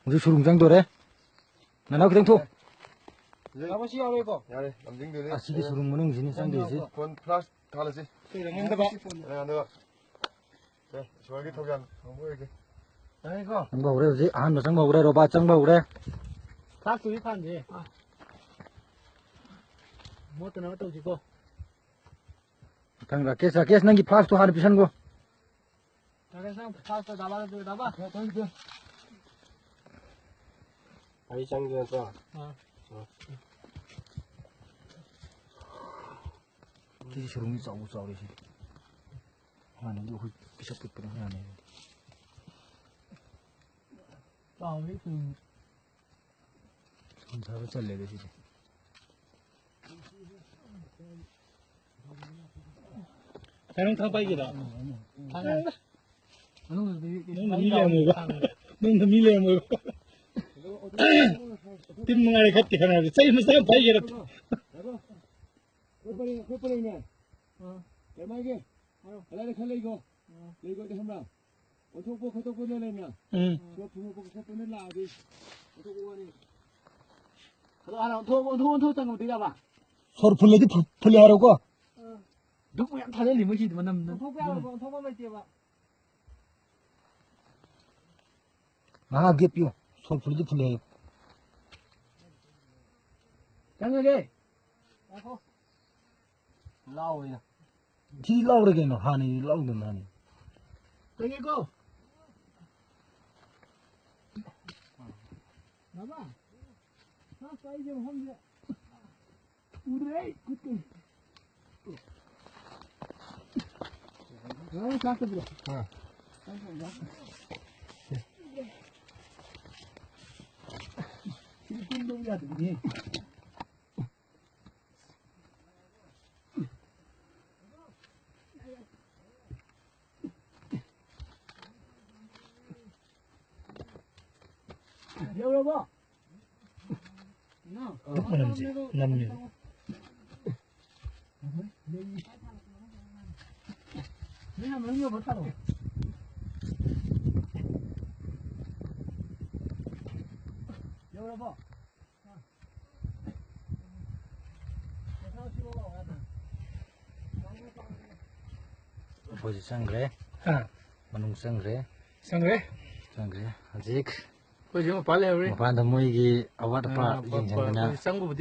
우리 수룽장도래. 나나 그냥 톡. 아버지 야외고. 야래 남징들이. 아, 시기 수룽 무능 지니 쌍대지. 본 플러스 달라지. 그런데 봐. 내가 내가. 네, 저기 저기 안 보이게. 아이고. 장바 그래지. 아, 너 장바 그래. 로바 장바 그래. 딱 둘이 판지. 뭐 떠나 또 지고. 당라 깨사 깨스 난기 파스도 하나 비싼 거. 그래서 파스타 나와도 나와. 아이 장기한테. 이 수룽이 싸우 싸우리시. 하는 게 홀 비싸 뿌뿌는 하네. 싸움이 좀. 손사로 잘래 되지. 자랑 타 빠이기다. 너는 밀려 먹어. 너는 밀려 먹어. 뒷문간에 같이 가나 세이면 싸움 빠이기라. 그거는 대마게 알아래 칼래 이거 이거 해라 어떻게 그것도 보내려면 저 부모 보고 저 보내라 어디 어떻게 보니 그거 하나 더 땅을 내가 봐 서로 풀려지 풀려 하라고. 누구야 다들 리모시 만나면 토바만 뛰어봐 아, 개뼈. 서로 풀려지 풀려요. 장하게 라오야 지 라우르게 너 하니 라우든 하니. 땡기고 나봐 나 사이즈 한데 우리 그때 아 작게 들어 실컷 놈이야 되니 여러분 남지 남녀. 내가 먹는 거 못하고 여러분 뭐지 쌍그래? 만ung 쌍그래? 상그래? 쌍그래. 아직 그지 뭐 빨래 우리 뭐 반다 뭐 이게 아와다 파 이게 쌍구